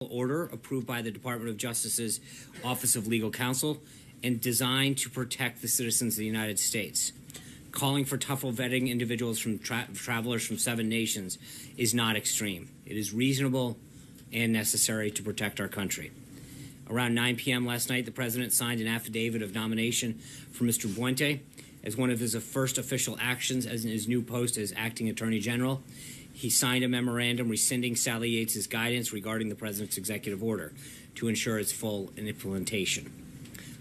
order approved by the Department of Justice's Office of Legal Counsel and designed to protect the citizens of the United States. Calling for tougher vetting individuals from travelers from 7 nations is not extreme. It is reasonable and necessary to protect our country. Around 9 p.m. last night, the President signed an affidavit of nomination for Mr. Buente as one of his first official actions as in his new post as Acting Attorney General. He signed a memorandum rescinding Sally Yates' guidance regarding the President's executive order to ensure its full implementation.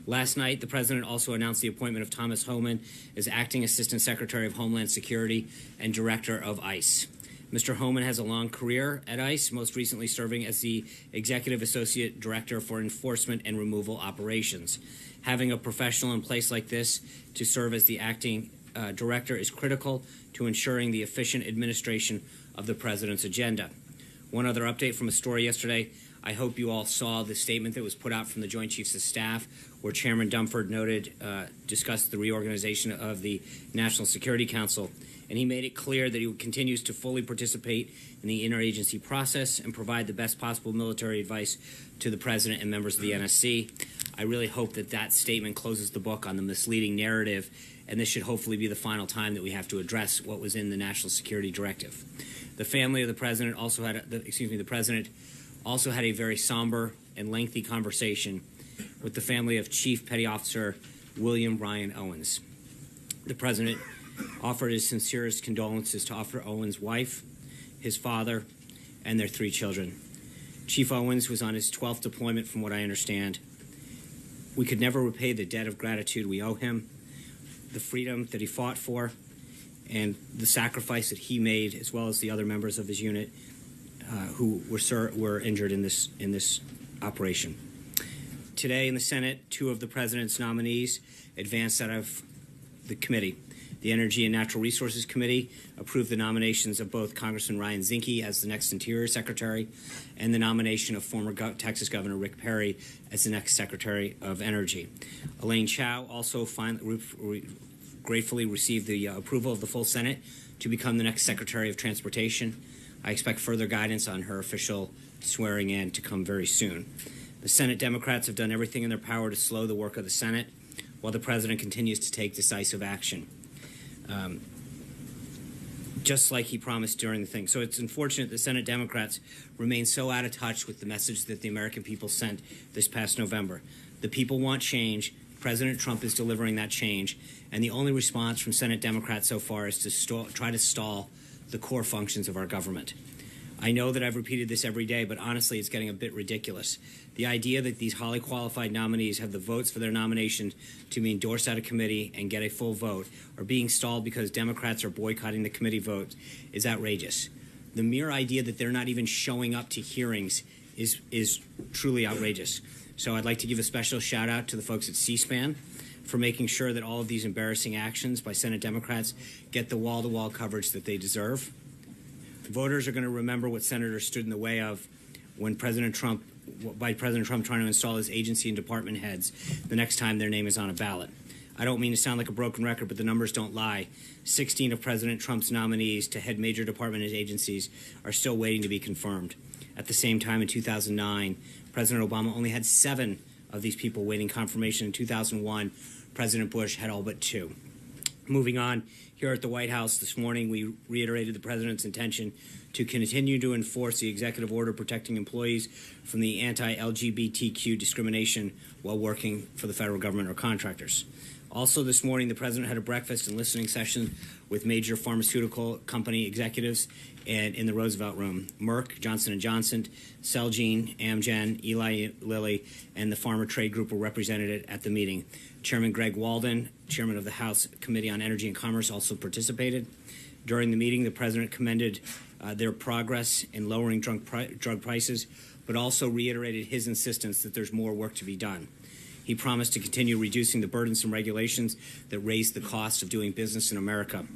Last night, the President also announced the appointment of Thomas Homan as Acting Assistant Secretary of Homeland Security and Director of ICE. Mr. Homan has a long career at ICE, most recently serving as the Executive Associate Director for Enforcement and Removal Operations. Having a professional in place like this to serve as the acting director is critical to ensuring the efficient administration of the President's agenda. One other update from a story yesterday. I hope you all saw the statement that was put out from the Joint Chiefs of Staff, where Chairman Dunford discussed the reorganization of the National Security Council, and he made it clear that he continues to fully participate in the interagency process and provide the best possible military advice to the President and members of the NSC. I really hope that that statement closes the book on the misleading narrative, and this should hopefully be the final time that we have to address what was in the National Security Directive. The family of the President also had, the President also had a very somber and lengthy conversation with the family of Chief Petty Officer William Ryan Owens. The President offered his sincerest condolences to Officer Owens' wife, his father, and their 3 children. Chief Owens was on his 12th deployment, from what I understand. We could never repay the debt of gratitude we owe him, the freedom that he fought for, and the sacrifice that he made, as well as the other members of his unit who were injured in this operation. Today in the Senate, 2 of the President's nominees advanced out of the committee. The Energy and Natural Resources Committee approved the nominations of both Congressman Ryan Zinke as the next Interior Secretary and the nomination of former Texas Governor Rick Perry as the next Secretary of Energy. Elaine Chao also gratefully received the approval of the full Senate to become the next Secretary of Transportation. I expect further guidance on her official swearing in to come very soon. The Senate Democrats have done everything in their power to slow the work of the Senate, while the President continues to take decisive action, just like he promised during the thing. So it's unfortunate the Senate Democrats remain so out of touch with the message that the American people sent this past November. The people want change. President Trump is delivering that change, and the only response from Senate Democrats so far is to try to stall the core functions of our government. I know that I've repeated this every day, but honestly, it's getting a bit ridiculous. The idea that these highly qualified nominees have the votes for their nomination to be endorsed out of committee and get a full vote, or being stalled because Democrats are boycotting the committee vote, is outrageous. The mere idea that they're not even showing up to hearings is truly outrageous. So I'd like to give a special shout out to the folks at C-SPAN for making sure that all of these embarrassing actions by Senate Democrats get the wall-to-wall coverage that they deserve. Voters are going to remember what senators stood in the way of when President Trump trying to install his agency and department heads the next time their name is on a ballot. I don't mean to sound like a broken record, but the numbers don't lie. 16 of President Trump's nominees to head major department agencies are still waiting to be confirmed. At the same time, in 2009, President Obama only had 7 of these people waiting confirmation. In 2001, President Bush had all but 2. Moving on, here at the White House this morning, we reiterated the President's intention to continue to enforce the executive order protecting employees from the anti-LGBTQ discrimination while working for the federal government or contractors. Also this morning, the President had a breakfast and listening session with major pharmaceutical company executives and in the Roosevelt Room. Merck, Johnson & Johnson, Celgene, Amgen, Eli Lilly, and the Pharma Trade Group were represented at the meeting. Chairman Greg Walden, chairman of the House Committee on Energy and Commerce, also participated. During the meeting, the President commended their progress in lowering drug prices, but also reiterated his insistence that there's more work to be done. He promised to continue reducing the burdensome regulations that raise the cost of doing business in America.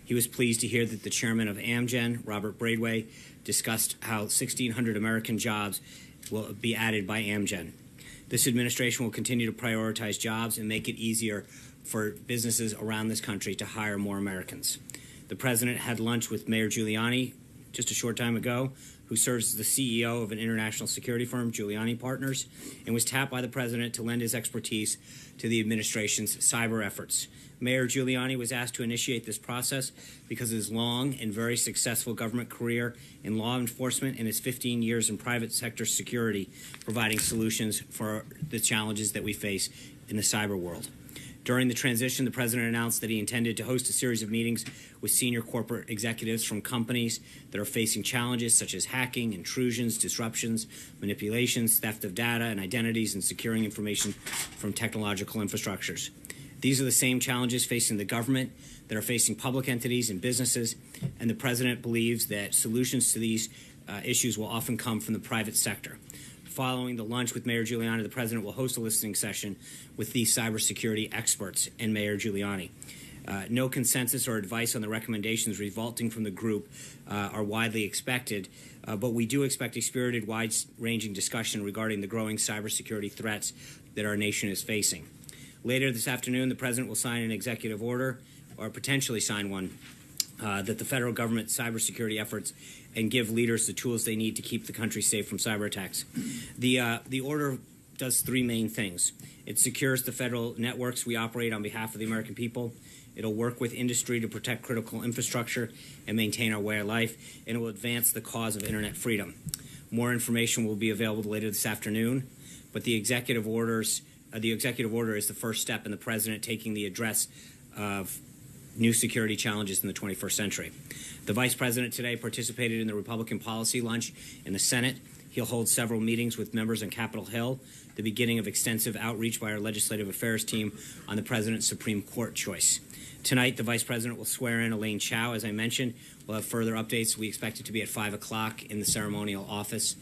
He was pleased to hear that the chairman of Amgen, Robert Braidway, discussed how 1,600 American jobs will be added by Amgen. This administration will continue to prioritize jobs and make it easier for businesses around this country to hire more Americans. The President had lunch with Mayor Giuliani just a short time ago, who serves as the CEO of an international security firm, Giuliani Partners, and was tapped by the president to lend his expertise to the administration's cyber efforts. Mayor Giuliani was asked to initiate this process because of his long and very successful government career in law enforcement and his 15 years in private sector security, providing solutions for the challenges that we face in the cyber world. During the transition, the president announced that he intended to host a series of meetings with senior corporate executives from companies that are facing challenges such as hacking, intrusions, disruptions, manipulations, theft of data and identities, and securing information from technological infrastructures. These are the same challenges facing the government that are facing public entities and businesses, and the president believes that solutions to these issues will often come from the private sector. Following the lunch with Mayor Giuliani, the president will host a listening session with these cybersecurity experts and Mayor Giuliani. No consensus or advice on the recommendations resulting from the group are widely expected, but we do expect a spirited, wide-ranging discussion regarding the growing cybersecurity threats that our nation is facing. Later this afternoon, the president will sign an executive order, or potentially sign one, that the federal government cybersecurity efforts and give leaders the tools they need to keep the country safe from cyber attacks. The order does three main things. It secures the federal networks we operate on behalf of the American people. It'll work with industry to protect critical infrastructure and maintain our way of life, and it will advance the cause of internet freedom. More information will be available later this afternoon, but the executive order is the first step in the president taking the address of new security challenges in the 21st century. The vice president today participated in the Republican policy lunch in the Senate. He'll hold several meetings with members on Capitol Hill, the beginning of extensive outreach by our legislative affairs team on the president's Supreme Court choice. Tonight, the vice president will swear in Elaine Chao, as I mentioned. We'll have further updates. We expect it to be at 5 o'clock in the ceremonial office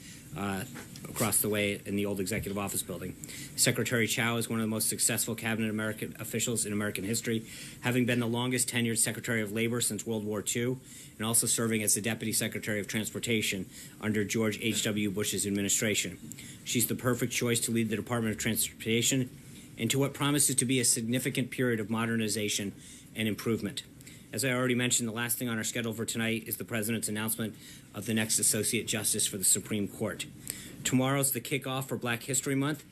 across the way in the old executive office building. Secretary Chao is one of the most successful cabinet American officials in American history, having been the longest tenured Secretary of Labor since World War II, and also serving as the Deputy Secretary of Transportation under George H.W. Bush's administration. She's the perfect choice to lead the Department of Transportation into what promises to be a significant period of modernization and improvement. As I already mentioned, the last thing on our schedule for tonight is the President's announcement of the next Associate Justice for the Supreme Court. Tomorrow's the kickoff for Black History Month,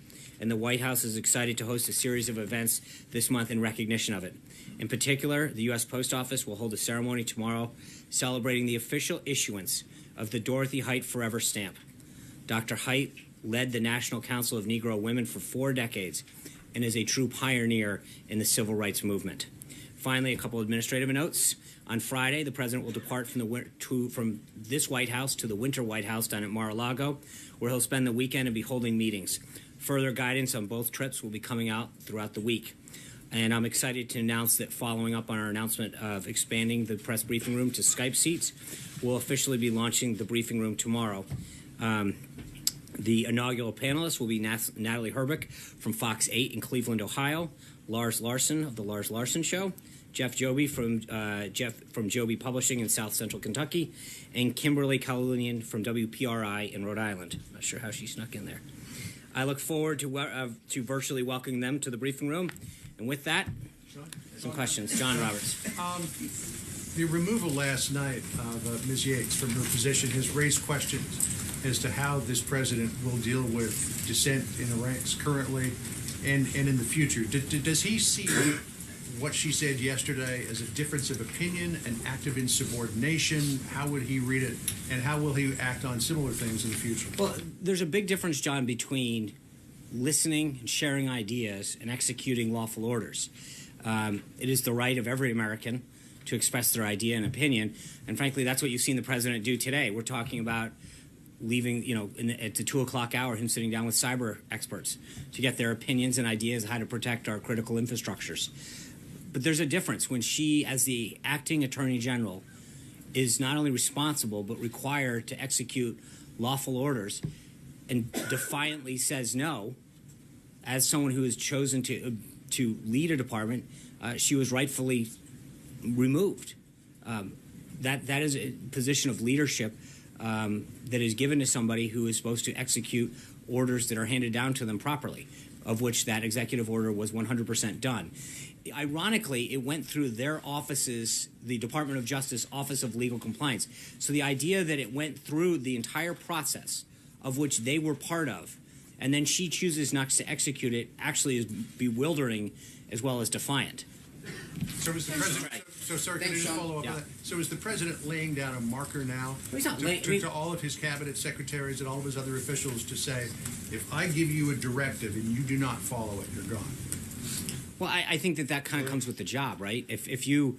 and the White House is excited to host a series of events this month in recognition of it. In particular, the U.S. Post Office will hold a ceremony tomorrow celebrating the official issuance of the Dorothy Height Forever stamp. Dr. Height led the National Council of Negro Women for 4 decades and is a true pioneer in the civil rights movement. Finally, a couple administrative notes. On Friday, the president will depart from this White House to the Winter White House down at Mar-a-Lago, where he'll spend the weekend and be holding meetings. Further guidance on both trips will be coming out throughout the week. And I'm excited to announce that following up on our announcement of expanding the press briefing room to Skype seats, we'll officially be launching the briefing room tomorrow. The inaugural panelists will be Natalie Herbeck from Fox 8 in Cleveland, Ohio, Lars Larson of The Lars Larson Show, Jeff Joby from Joby Publishing in South Central Kentucky, and Kimberly Kalunian from WPRI in Rhode Island. Not sure how she snuck in there. I look forward to virtually welcoming them to the briefing room. And with that, some questions. John Roberts. The removal last night of Ms. Yates from her position has raised questions as to how this president will deal with dissent in the ranks currently and in the future. Does he see what she said yesterday as a difference of opinion, an act of insubordination? How would he read it, and how will he act on similar things in the future? Well, there's a big difference, John, between listening and sharing ideas and executing lawful orders. It is the right of every American to express their idea and opinion, and frankly, that's what you've seen the president do today. We're talking about leaving, at the 2 o'clock hour, him sitting down with cyber experts to get their opinions and ideas on how to protect our critical infrastructures. But there's a difference when she, as the acting attorney general, is not only responsible but required to execute lawful orders and defiantly says no. As someone who has chosen to lead a department, she was rightfully removed. That is a position of leadership that is given to somebody who is supposed to execute orders that are handed down to them properly. of which that executive order was 100% done. Ironically, it went through their offices, the Department of Justice Office of Legal Compliance. So the idea that it went through the entire process of which they were part of, and then she chooses not to execute it, actually is bewildering as well as defiant. So is the president? So, sir, can I just follow up on that? So is the president laying down a marker now to all of his cabinet secretaries and all of his other officials to say, if I give you a directive and you do not follow it, you're gone? Well, I think that kind of comes with the job, right? If you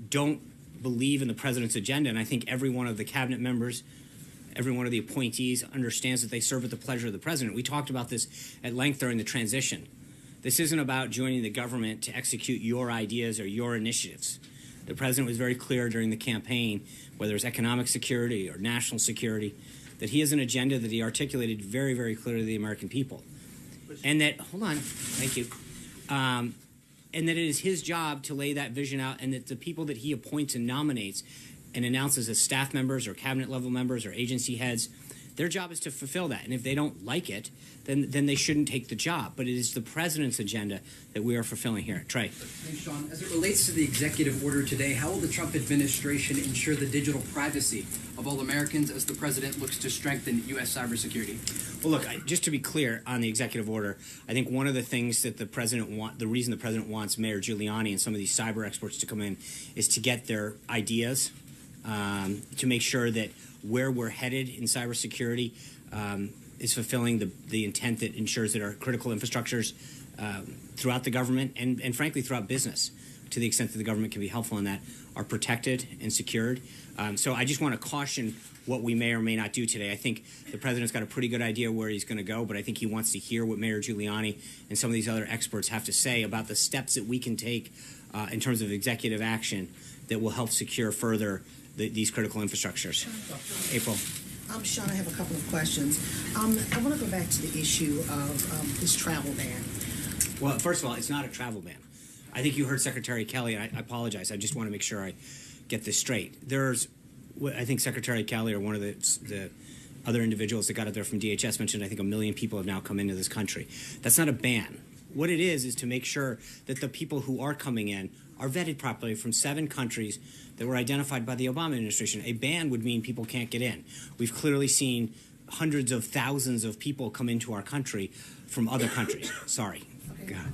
don't believe in the president's agenda, and I think every one of the cabinet members, every one of the appointees understands that they serve at the pleasure of the president. We talked about this at length during the transition. This isn't about joining the government to execute your ideas or your initiatives. The president was very clear during the campaign, whether it's economic security or national security, that he has an agenda that he articulated very, very clearly to the American people. And that, hold on, thank you, and that it is his job to lay that vision out, and that the people that he appoints and nominates and announces as staff members or cabinet level members or agency heads, their job is to fulfill that. And if they don't like it, then they shouldn't take the job. But it is the president's agenda that we are fulfilling here. Trey. Thanks, Sean. As it relates to the executive order today, how will the Trump administration ensure the digital privacy of all Americans as the president looks to strengthen U.S. cybersecurity? Well, look, just to be clear on the executive order, I think one of the things that the reason the president wants Mayor Giuliani and some of these cyber experts to come in is to get their ideas, to make sure that where we're headed in cybersecurity is fulfilling the intent that ensures that our critical infrastructures throughout the government and frankly throughout business, to the extent that the government can be helpful in that, are protected and secured. So I just want to caution what we may or may not do today. I think the president's got a pretty good idea where he's going to go, but I think he wants to hear what Mayor Giuliani and some of these other experts have to say about the steps that we can take in terms of executive action that will help secure further these critical infrastructures. April. Sean, I have a couple of questions. I want to go back to the issue of this travel ban. Well, first of all, it's not a travel ban. I think you heard Secretary Kelly, and I apologize. I just want to make sure I get this straight. I think Secretary Kelly or one of the other individuals that got it there from DHS mentioned, I think 1 million people have now come into this country. That's not a ban. What it is to make sure that the people who are coming in are vetted properly from 7 countries that were identified by the Obama administration. A ban would mean people can't get in. We've clearly seen hundreds of thousands of people come into our country from other countries. Sorry. Okay. God.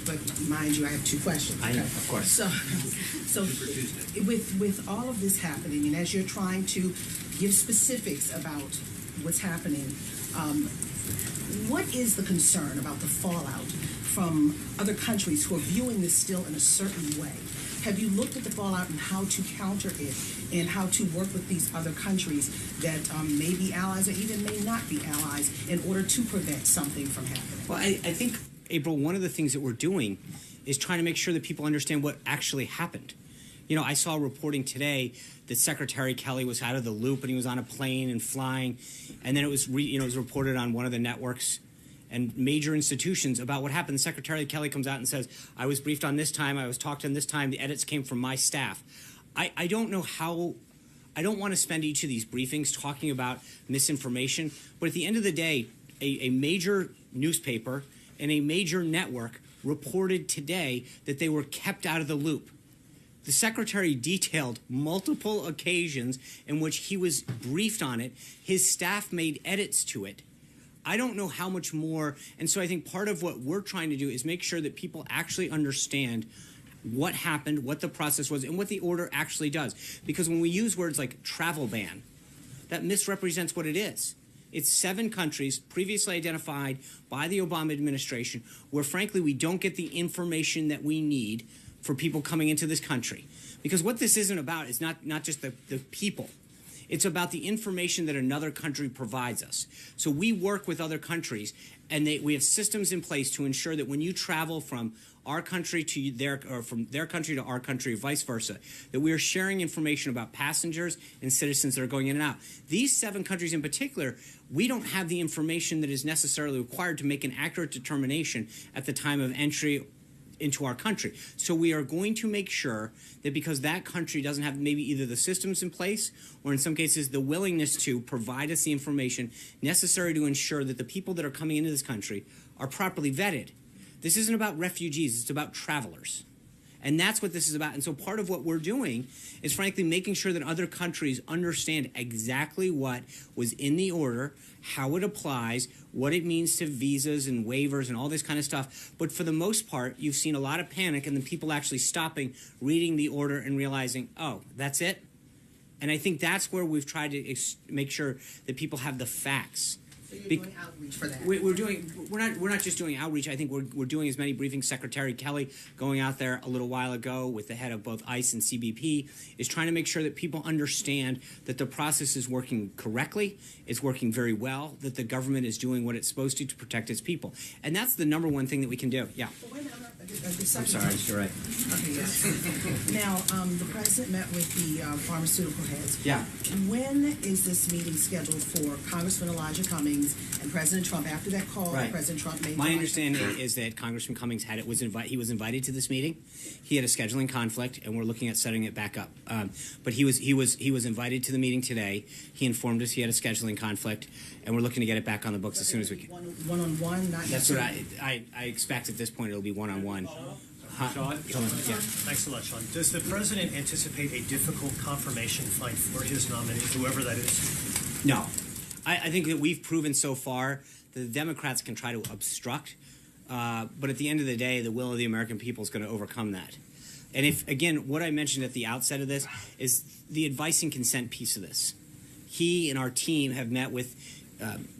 But mind you, I have 2 questions. I know, of course. So with all of this happening, and as you're trying to give specifics about what's happening, what is the concern about the fallout from other countries who are viewing this still in a certain way? Have you looked at the fallout and how to counter it and how to work with these other countries that may be allies or even may not be allies in order to prevent something from happening? Well, I think, April, one of the things that we're doing is trying to make sure that people understand what actually happened. You know, I saw reporting today that Secretary Kelly was out of the loop and he was on a plane and flying, and then it was reported on one of the networks and major institutions about what happened. Secretary Kelly comes out and says, I was briefed on this time, I was talked to on this time, the edits came from my staff. I don't know how, I don't want to spend each of these briefings talking about misinformation, but at the end of the day, a major newspaper and a major network reported today that they were kept out of the loop. The secretary detailed multiple occasions in which he was briefed on it. His staff made edits to it. I don't know how much more, and so I think part of what we're trying to do is make sure that people actually understand what happened, what the process was, and what the order actually does. Because when we use words like travel ban, that misrepresents what it is. It's 7 countries previously identified by the Obama administration where, frankly, we don't get the information that we need for people coming into this country. Because what this isn't about is not just the people. It's about the information that another country provides us. So we work with other countries, and we have systems in place to ensure that when you travel from our country to their, or from their country to our country, or vice versa, that we are sharing information about passengers and citizens that are going in and out. These 7 countries in particular, we don't have the information that is necessarily required to make an accurate determination at the time of entry into our country. So we are going to make sure that because that country doesn't have maybe either the systems in place or in some cases the willingness to provide us the information necessary to ensure that the people that are coming into this country are properly vetted. This isn't about refugees, it's about travelers. And that's what this is about. And so part of what we're doing is, frankly, making sure that other countries understand exactly what was in the order, how it applies, what it means to visas and waivers and all this kind of stuff. But for the most part, you've seen a lot of panic and then people actually stopping, reading the order and realizing, oh, that's it? And I think that's where we've tried to make sure that people have the facts. So you're doing outreach for that. We're not just doing outreach. I think we're doing as many briefings. Secretary Kelly going out there a little while ago with the head of both ICE and CBP is trying to make sure that people understand that the process is working correctly, it's working very well, that the government is doing what it's supposed to protect its people. And that's the number one thing that we can do. Yeah. But wait a minute, I'm sorry, you're right. Okay, yes. Now, the president met with the pharmaceutical heads. Yeah. When is this meeting scheduled for Congressman Elijah Cummings and President Trump? After that call, Right. President Trump made My understanding is that Congressman Cummings he was invited to this meeting. He had a scheduling conflict, and we're looking at setting it back up. But he was invited to the meeting today. He informed us he had a scheduling conflict, and we're looking to get it back on the books as soon as we can. One-on-one, not That's what necessarily. I expect at this point. It'll be one-on-one. Sean? Yeah. Thanks a lot, Sean. Does the president anticipate a difficult confirmation fight for his nominee, whoever that is? No. I think that we've proven so far that the Democrats can try to obstruct, but at the end of the day, the will of the American people is going to overcome that. And if, again, what I mentioned at the outset of this is the advice and consent piece of this. He and our team have met with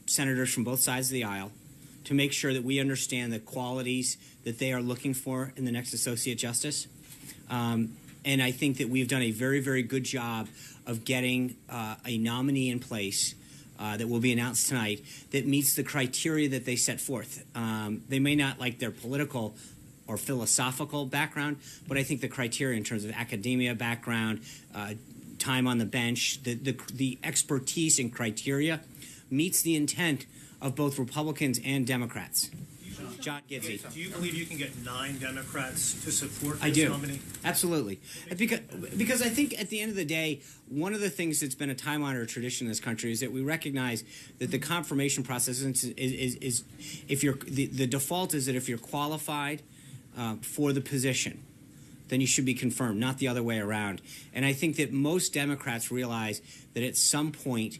senators from both sides of the aisle to make sure that we understand the qualities that they are looking for in the next associate justice. And I think that we've done a very, very good job of getting a nominee in place that will be announced tonight that meets the criteria that they set forth. They may not like their political or philosophical background, but I think the criteria in terms of academia background, time on the bench, the expertise and criteria meets the intent of both Republicans and Democrats. John Gidzy. Do you believe you can get 9 Democrats to support I this do. nominee? Absolutely. Because I think at the end of the day, one of the things that's been a time-honored tradition in this country is that we recognize that the confirmation process is if you're the default is that if you're qualified for the position, then you should be confirmed, not the other way around. And I think that most Democrats realize that at some point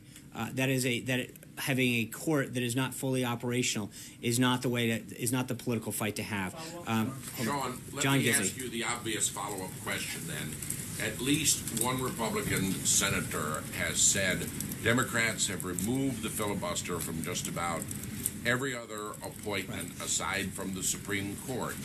having a court that is not fully operational is not the political fight to have. Sean, let John me Gizzi. ask you the obvious follow-up question then. At least one Republican senator has said Democrats have removed the filibuster from just about every other appointment aside from the Supreme Court.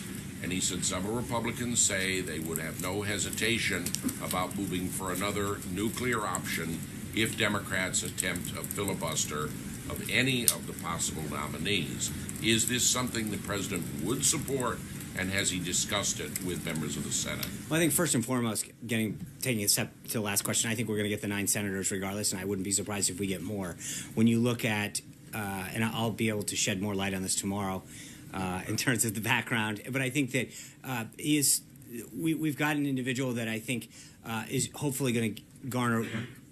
And he said several Republicans say they would have no hesitation about moving for another nuclear option if Democrats attempt a filibuster of any of the possible nominees. Is this something the president would support, and has he discussed it with members of the Senate? Well, I think first and foremost, taking a step to the last question, I think we're going to get the 9 senators regardless, and I wouldn't be surprised if we get more. When you look at, and I'll be able to shed more light on this tomorrow in terms of the background, but I think that we've got an individual that I think is hopefully going to garner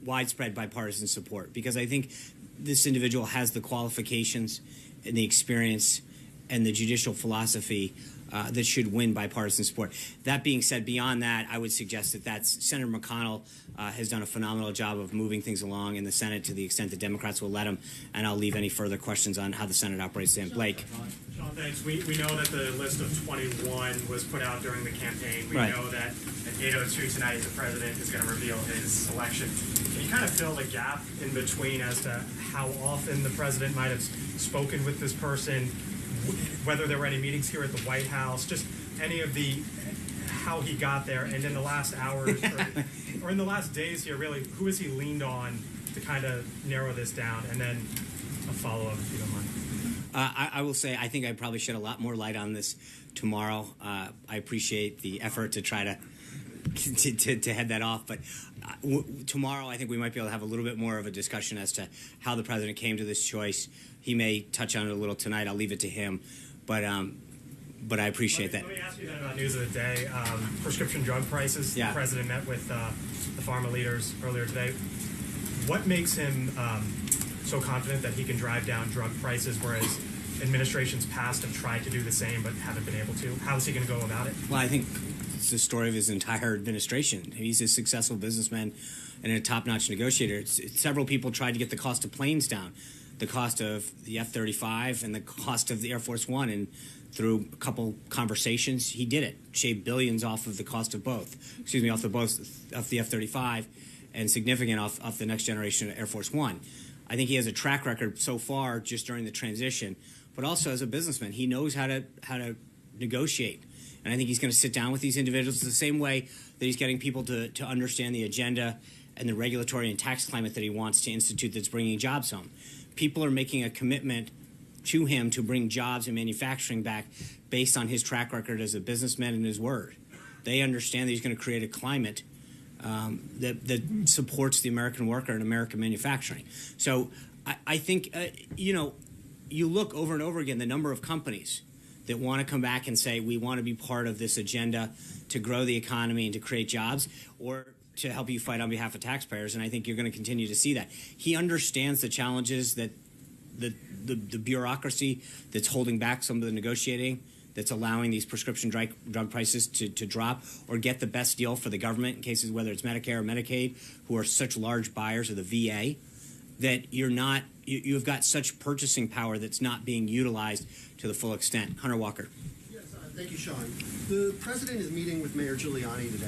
widespread bipartisan support, because I think this individual has the qualifications and the experience and the judicial philosophy that should win bipartisan support. That being said, beyond that, I would suggest that Senator McConnell has done a phenomenal job of moving things along in the Senate to the extent that Democrats will let him, and I'll leave any further questions on how the Senate operates to him. Blake. Sean, thanks. We know that the list of 21 was put out during the campaign. We Right. know that at 8:02 tonight, the president is going to reveal his election. Can you kind of fill the gap in between as to how often the president might have spoken with this person, whether there were any meetings here at the White House, just any of how he got there, and in the last hours or in the last days here, really, who has he leaned on to kind of narrow this down? And then a follow-up, if you don't mind. I will say I think I probably shed a lot more light on this tomorrow. I appreciate the effort to try to head that off, but tomorrow I think we might be able to have a little bit more of a discussion as to how the president came to this choice. He may touch on it a little tonight. I'll leave it to him, but but I appreciate that. Let me ask you then about news of the day. Prescription drug prices. Yeah. The president met with the pharma leaders earlier today. What makes him so confident that he can drive down drug prices, whereas administrations past have tried to do the same but haven't been able to? How is he going to go about it? Well, I think it's the story of his entire administration. He's a successful businessman and a top-notch negotiator. Several people tried to get the cost of planes down, the cost of the F-35 and the cost of the Air Force One, and through a couple conversations, he did it. Shaved billions off of the cost of both. Off the F-35, and significant off the next generation Air Force One. I think he has a track record so far just during the transition, but also as a businessman, he knows how to negotiate. And I think he's going to sit down with these individuals the same way that he's getting people to understand the agenda and the regulatory and tax climate that he wants to institute that's bringing jobs home. People are making a commitment to him to bring jobs and manufacturing back based on his track record as a businessman and his word. They understand that he's going to create a climate that supports the American worker and American manufacturing. So I think, you look over and over again, the number of companies that want to come back and say, we want to be part of this agenda to grow the economy and to create jobs, or to help you fight on behalf of taxpayers, and I think you're going to continue to see that. He understands the challenges that the bureaucracy that's holding back some of the negotiating, that's allowing these prescription drug prices to drop, or get the best deal for the government in cases whether it's Medicare or Medicaid, who are such large buyers of the VA, that you've got such purchasing power that's not being utilized to the full extent. Hunter Walker. Thank you, Sean. The president is meeting with Mayor Giuliani today.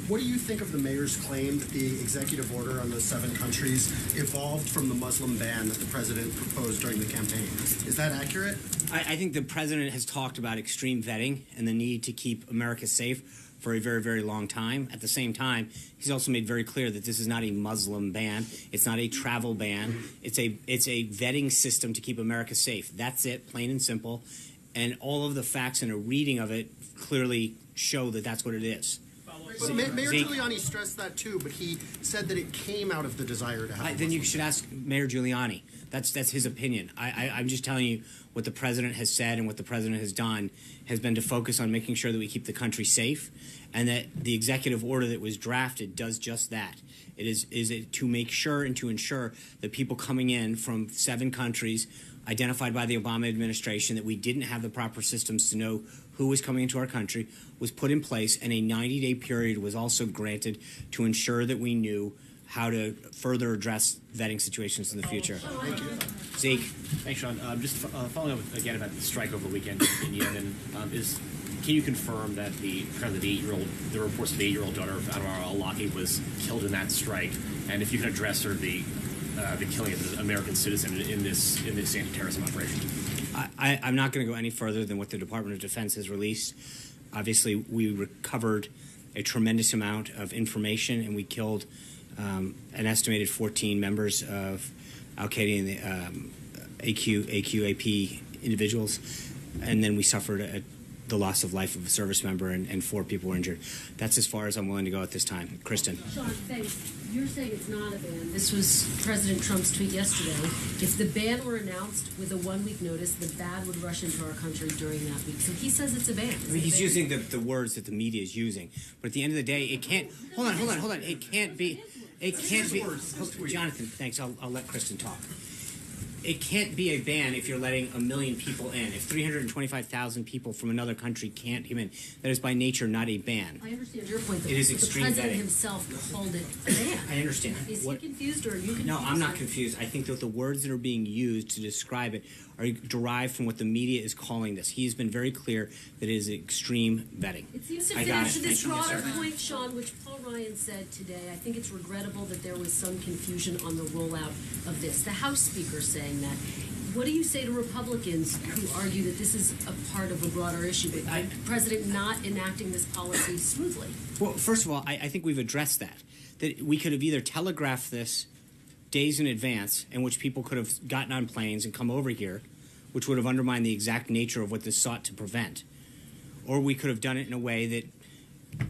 What do you think of the mayor's claim that the executive order on those 7 countries evolved from the Muslim ban that the president proposed during the campaign? Is that accurate? I think the president has talked about extreme vetting and the need to keep America safe for a very, very long time. At the same time, he's also made very clear that this is not a Muslim ban. It's not a travel ban. It's a vetting system to keep America safe. That's it, plain and simple. And all of the facts and a reading of it clearly show that that's what it is. But Mayor Giuliani stressed that too, but he said that it came out of the desire to have. Then you should ask Mayor Giuliani. That's his opinion. I'm just telling you what the president has said and what the president has done has been to focus on making sure that we keep the country safe, and that the executive order that was drafted does just that. It is to make sure and to ensure that people coming in from 7 countries identified by the Obama administration, that we didn't have the proper systems to know who was coming into our country, was put in place, and a 90-day period was also granted to ensure that we knew how to further address vetting situations in the future. Thank you. Zeke. Thanks, Sean. Just following up again about the strike over the weekend in Yemen, can you confirm that the reports of the 8-year-old daughter of Anwar al-Awlaki was killed in that strike, and if you can address sort of the killing of an American citizen in this anti-terrorism operation? I'm not going to go any further than what the Department of Defense has released. Obviously, we recovered a tremendous amount of information, and we killed an estimated 14 members of Al-Qaeda and the AQAP individuals, and then we suffered the loss of life of a service member, and 4 people were injured. That's as far as I'm willing to go at this time. Kristen. Sean, thanks. You're saying it's not a ban. This was President Trump's tweet yesterday. If the ban were announced with a 1-week notice, the ban would rush into our country during that week. So he says it's a ban. He's using the words that the media is using. But at the end of the day, it can't... Hold on. It can't be... Jonathan, thanks. I'll let Kristen talk. It can't be a ban if you're letting 1 million people in. If 325,000 people from another country can't come in, that is by nature not a ban. I understand your point. It is extreme vetting. The president himself called it a ban. I understand. Is he confused, or are you confused? No, I'm not confused. I think that the words that are being used to describe it are derived from what the media is calling this. He's been very clear that it is extreme vetting. It seems to fit into this broader point, Sean, which Paul Ryan said today. I think it's regrettable that there was some confusion on the rollout of this. The House Speaker saying that. What do you say to Republicans who argue that this is a part of a broader issue, the president not enacting this policy smoothly? Well, first of all, I think we've addressed that we could have either telegraphed this days in advance, in which people could have gotten on planes and come over here, which would have undermined the exact nature of what this sought to prevent, or we could have done it in a way that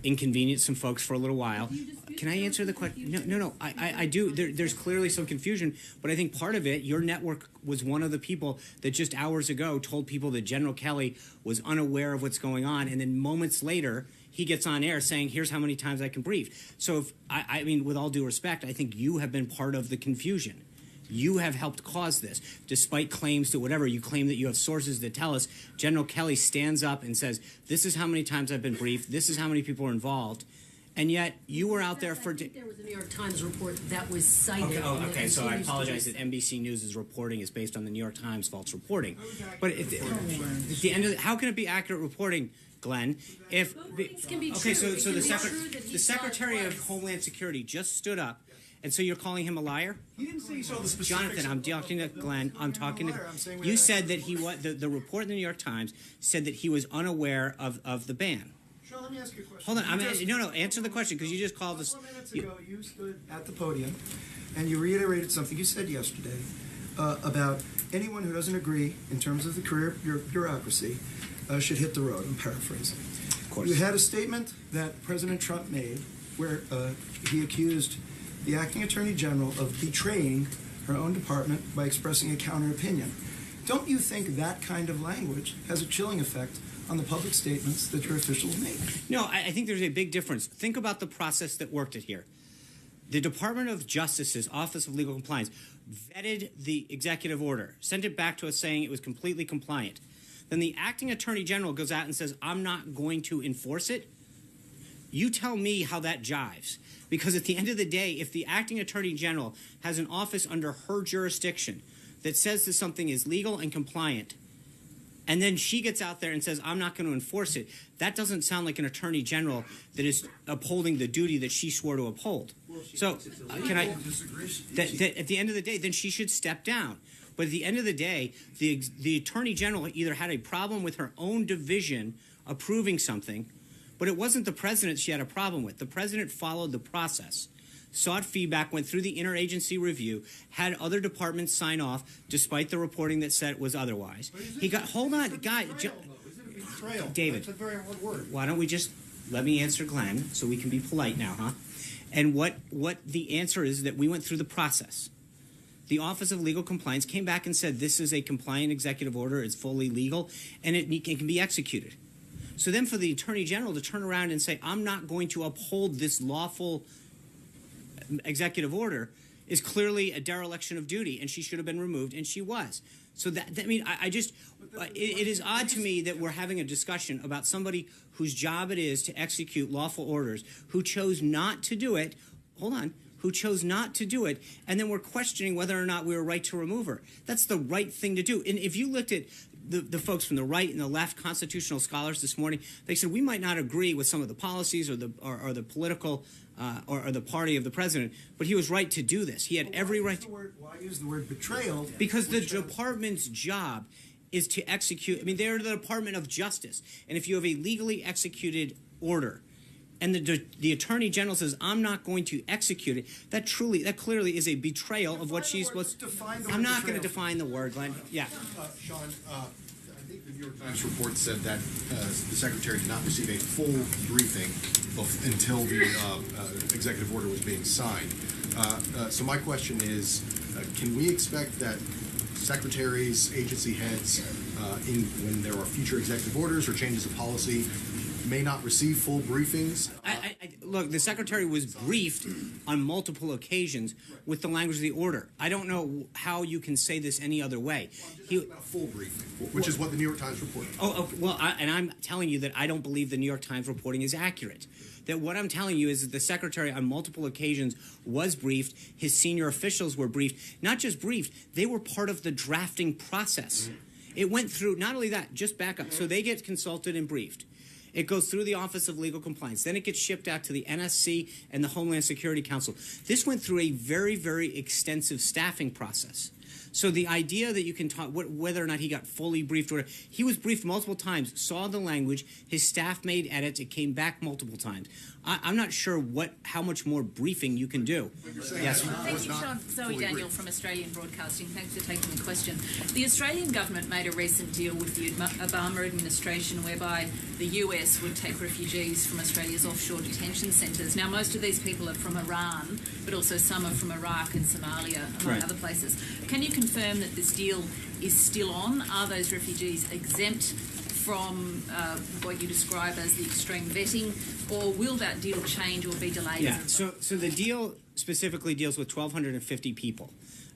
inconvenienced some folks for a little while. Can I answer the question? No. I do. There's clearly some confusion, but I think part of it, your network was one of the people that just hours ago told people that General Kelly was unaware of what's going on, and then moments later, he gets on air saying, here's how many times I can brief. So, if, I mean, with all due respect, I think you have been part of the confusion. You have helped cause this, despite claims to whatever. You claim that you have sources that tell us. General Kelly stands up and says, this is how many times I've been briefed, this is how many people are involved, and yet you were out there for... I think there was a New York Times report that was cited. Okay, so I apologize that NBC News' reporting is based on the New York Times false reporting. But at the end of how can it be accurate reporting, Glenn, if... Both things can be true. Okay, so It can the be true that he the saw it Secretary of twice. Homeland Security just stood up, and so you're calling him a liar? He didn't say he saw the specifics. Jonathan, I'm talking to Glenn. I'm talking to... You said that he was... The report in the New York Times said that he was unaware of the ban. Sean, let me ask you a question. Hold on. No, answer the question, because you just called us... A couple of minutes ago, you stood at the podium and you reiterated something you said yesterday about anyone who doesn't agree in terms of the career bureaucracy should hit the road. I'm paraphrasing. Of course. You had a statement that President Trump made where he accused the acting attorney general of betraying her own department by expressing a counter opinion. Don't you think that kind of language has a chilling effect on the public statements that your officials make? No, I think there's a big difference. Think about the process that worked it here. The Department of Justice's Office of Legal Compliance vetted the executive order, sent it back to us saying it was completely compliant. Then the acting attorney general goes out and says, I'm not going to enforce it. You tell me how that jives. Because at the end of the day, if the acting attorney general has an office under her jurisdiction that says that something is legal and compliant, and then she gets out there and says, I'm not going to enforce it, that doesn't sound like an attorney general that is upholding the duty that she swore to uphold. So, can I... That at the end of the day, then she should step down. But at the end of the day, the attorney general either had a problem with her own division approving something, but it wasn't the president she had a problem with. The president followed the process, sought feedback, went through the interagency review, had other departments sign off, despite the reporting that said it was otherwise. He got, hold on, guy, David, That's a very hard word. why don't we just let me answer Glenn so we can be polite now, huh? And what the answer is that we went through the process. The Office of Legal Compliance came back and said this is a compliant executive order, it's fully legal, and it can be executed. So then for the Attorney General to turn around and say, I'm not going to uphold this lawful executive order is clearly a dereliction of duty, and she should have been removed, and she was. So I mean, I just, it is odd to me that we're having a discussion about somebody whose job it is to execute lawful orders, who chose not to do it, who chose not to do it, and then we're questioning whether or not we were right to remove her. That's the right thing to do. And if you looked at the folks from the right and the left, constitutional scholars this morning, they said we might not agree with some of the policies or the political or the party of the president, but he was right to do this. He had every right. Why use the word betrayal? Because the department's job is to execute. I mean, they're the Department of Justice, and if you have a legally executed order, and the Attorney General says, I'm not going to execute it, that clearly is a betrayal of what she's supposed to... I'm not going to define the word, Glenn. Yeah. Sean, I think the New York Times report said that the Secretary did not receive a full briefing until the executive order was being signed. So my question is, can we expect that secretaries, agency heads, when there are future executive orders or changes of policy, may not receive full briefings? Look, the Secretary was briefed on multiple occasions with the language of the order. I don't know how you can say this any other way. About a full briefing, which is what the New York Times reported. And I'm telling you that I don't believe the New York Times reporting is accurate. That what I'm telling you is that the Secretary on multiple occasions was briefed, his senior officials were briefed. Not just briefed, they were part of the drafting process. It went through, not only that, just back up. So they get consulted and briefed. It goes through the Office of Legal Compliance. Then it gets shipped out to the NSC and the Homeland Security Council. This went through a very, very extensive staffing process. So the idea that you can talk whether or not he got fully briefed, or he was briefed multiple times, saw the language, his staff made edits, it came back multiple times. I'm not sure how much more briefing you can do. Yes. Thank you, Sean. Zoe Daniel from Australian Broadcasting. Thanks for taking the question. The Australian government made a recent deal with the Obama administration whereby the US would take refugees from Australia's offshore detention centres. Now, most of these people are from Iran, but also some are from Iraq and Somalia, among other places. Can you confirm that this deal is still on? Are those refugees exempt from what you describe as the extreme vetting, or will that deal change or be delayed? Yeah, so the deal specifically deals with 1,250 people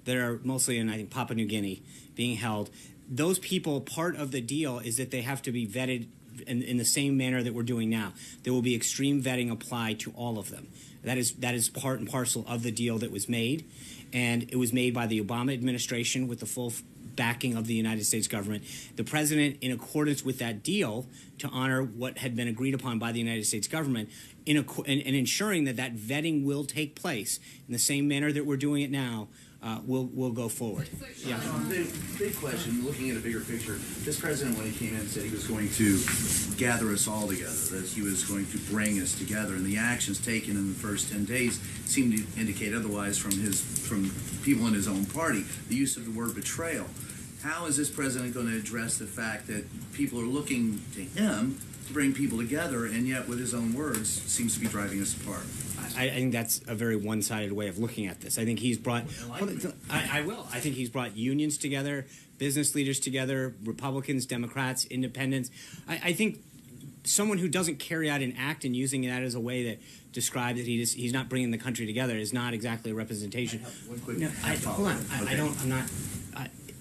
that are mostly in, I think, Papua New Guinea being held. Those people, part of the deal is that they have to be vetted in the same manner that we're doing now. There will be extreme vetting applied to all of them. That is part and parcel of the deal that was made, and it was made by the Obama administration with the full backing of the United States government. The president, in accordance with that deal, to honor what had been agreed upon by the United States government, and ensuring that that vetting will take place in the same manner that we're doing it now, will go forward. Yeah. Big question, looking at a bigger picture. This president, when he came in, said he was going to gather us all together, that he was going to bring us together, and the actions taken in the first 10 days seem to indicate otherwise from people in his own party. The use of the word betrayal. How is this president going to address the fact that people are looking to him to bring people together, and yet, with his own words, seems to be driving us apart? I think that's a very one-sided way of looking at this. I think he's brought. I think he's brought unions together, business leaders together, Republicans, Democrats, Independents. I think someone who doesn't carry out an act and using that as a way that describes that he's not bringing the country together is not exactly a representation. One quick hold on. I'm not.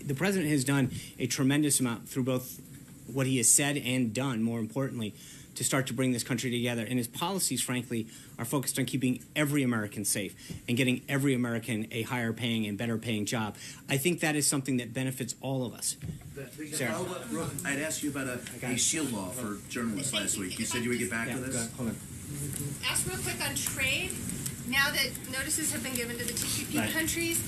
The president has done a tremendous amount through both what he has said and done, more importantly, to start to bring this country together. And his policies, frankly, are focused on keeping every American safe and getting every American a higher paying and better paying job. I think that is something that benefits all of us. Sarah. I'd asked you about a shield law for journalists last week. You said you would get back to this? Hold on. Ask real quick on trade. Now that notices have been given to the TPP countries,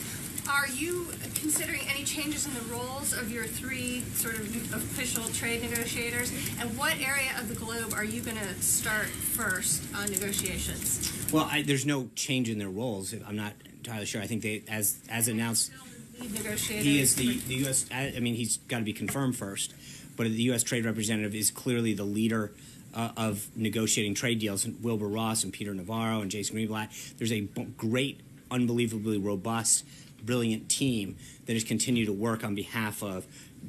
are you considering any changes in the roles of your three sort of official trade negotiators? And what area of the globe are you going to start first on negotiations? Well, there's no change in their roles. I'm not entirely sure. I think they, as announced, he is the U.S. I mean, he's got to be confirmed first, but the U.S. trade representative is clearly the leader of negotiating trade deals. And Wilbur Ross and Peter Navarro and Jason Greenblatt. There's a great, unbelievably robust, brilliant team that has continued to work on behalf of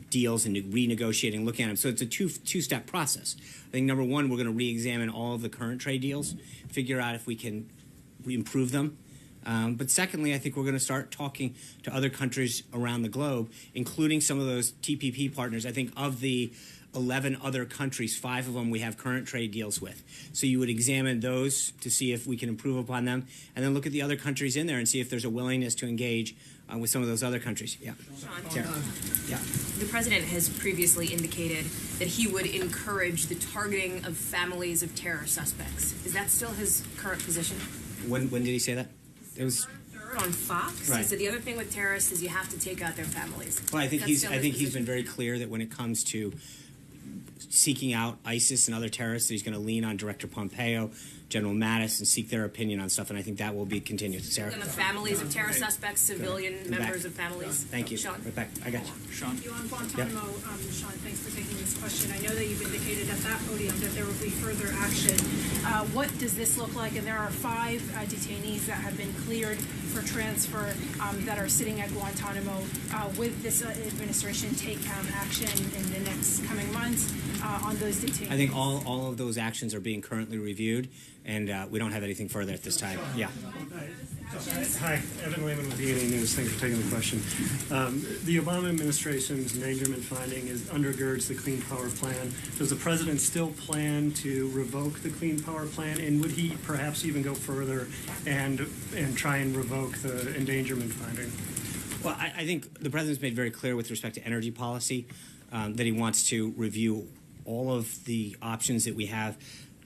deals and renegotiating, looking at them. So it's a two-step process. I think, number one, we're going to re-examine all of the current trade deals, figure out if we can improve them. But secondly, I think we're going to start talking to other countries around the globe, including some of those TPP partners. I think of the 11 other countries, 5 of them we have current trade deals with. So you would examine those to see if we can improve upon them, and then look at the other countries in there and see if there's a willingness to engage with some of those other countries. Yeah. Sean, the president has previously indicated that he would encourage the targeting of families of terror suspects. Is that still his current position? When did he say that? It was on Fox. Right. He said the other thing with terrorists is you have to take out their families. Well, I think he's been very clear that when it comes to seeking out ISIS and other terrorists, he's going to lean on Director Pompeo, General Mattis, and seek their opinion on stuff, and I think that will be continued. Sarah? And the families of terror suspects, civilian members of families. Thank you. Sean. Right back. I got you. Sean. You on Guantanamo, Sean, thanks for taking this question. I know that you've indicated at that podium that there will be further action. What does this look like? And there are 5 detainees that have been cleared for transfer that are sitting at Guantanamo. With this administration take action in the next coming months on those detainees? I think all of those actions are being currently reviewed, and we don't have anything further at this time. Yeah. Hi, Evan Lehman with Jeanine News. Thanks for taking the question. The Obama administration's endangerment finding undergirds the Clean Power Plan. Does the president still plan to revoke the Clean Power Plan, and would he perhaps even go further and try and revoke the endangerment finding? Well, I think the president's made very clear with respect to energy policy that he wants to review all of the options that we have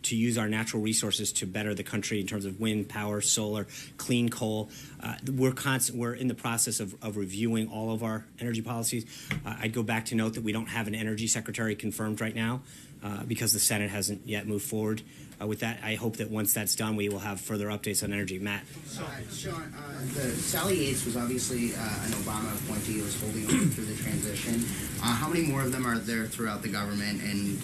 to use our natural resources to better the country in terms of wind power, solar, clean coal. We're in the process of reviewing all of our energy policies. I'd go back to note that we don't have an energy secretary confirmed right now because the Senate hasn't yet moved forward with that. I hope that once that's done, we will have further updates on energy. Matt. Sean, Sally Yates was obviously an Obama appointee who was holding on through the transition. How many more of them are there throughout the government and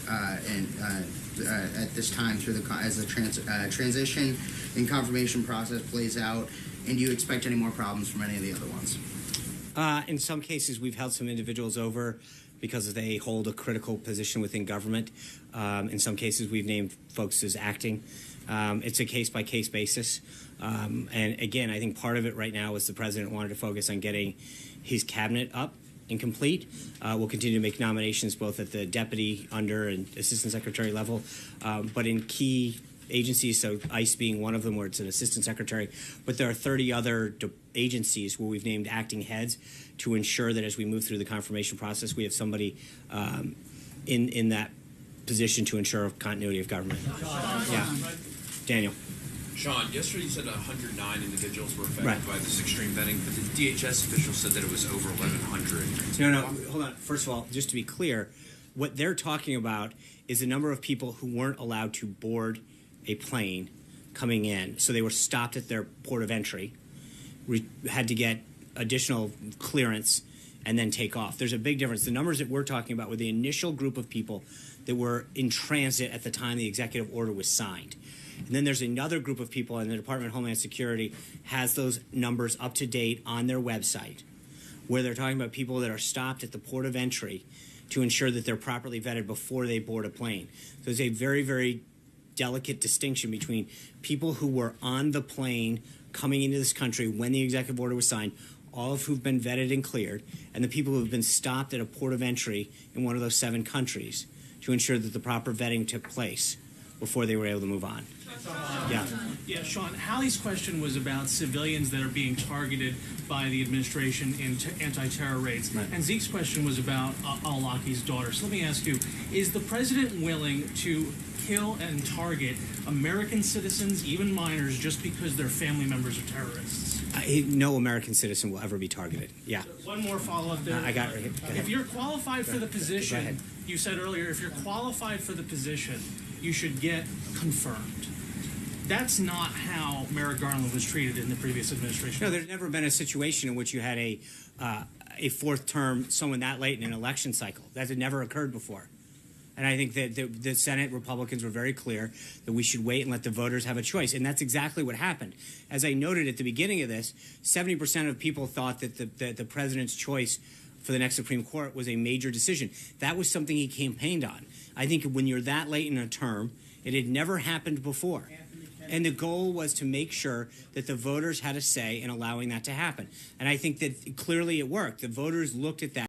at this time as the transition and confirmation process plays out? And do you expect any more problems from any of the other ones? In some cases, we've held some individuals over because they hold a critical position within government. In some cases, we've named folks as acting. It's a case-by-case basis. And again, I think part of it right now is the president wanted to focus on getting his cabinet up and complete. We'll continue to make nominations both at the deputy, under, and assistant secretary level. But in key agencies, so ICE being one of them where it's an assistant secretary, but there are 30 other agencies where we've named acting heads to ensure that as we move through the confirmation process, we have somebody in that position to ensure continuity of government. Yeah. Daniel. Sean, yesterday you said 109 individuals were affected Right. by this extreme vetting, but the DHS official said that it was over 1,100. No, hold on. First of all, just to be clear, what they're talking about is the number of people who weren't allowed to board a plane coming in. So they were stopped at their port of entry, had to get additional clearance, and then take off. There's a big difference. The numbers that we're talking about were the initial group of people that were in transit at the time the executive order was signed. And then there's another group of people, and the Department of Homeland Security has those numbers up to date on their website, where they're talking about people that are stopped at the port of entry to ensure that they're properly vetted before they board a plane. So there's a very, very delicate distinction between people who were on the plane coming into this country when the executive order was signed, all of who've been vetted and cleared, and the people who have been stopped at a port of entry in one of those 7 countries to ensure that the proper vetting took place before they were able to move on. Yeah, Sean, Hallie's question was about civilians that are being targeted by the administration in anti-terror raids. Right. And Zeke's question was about al-Awlaki's daughter. So let me ask you, is the president willing to kill and target American citizens, even minors, just because their family members are terrorists? No American citizen will ever be targeted. Yeah. One more follow-up there. I got it. Go ahead. If you're qualified for the Go position, ahead. you said earlier, if you're qualified for the position, you should get confirmed. That's not how Merrick Garland was treated in the previous administration. No, there's never been a situation in which you had a 4th term, someone that late in an election cycle. That had never occurred before. And I think that the Senate Republicans were very clear that we should wait and let the voters have a choice. And that's exactly what happened. As I noted at the beginning of this, 70% of people thought that the president's choice for the next Supreme Court was a major decision. That was something he campaigned on. I think when you're that late in a term, it had never happened before. And the goal was to make sure that the voters had a say in allowing that to happen. And I think that clearly it worked. The voters looked at that.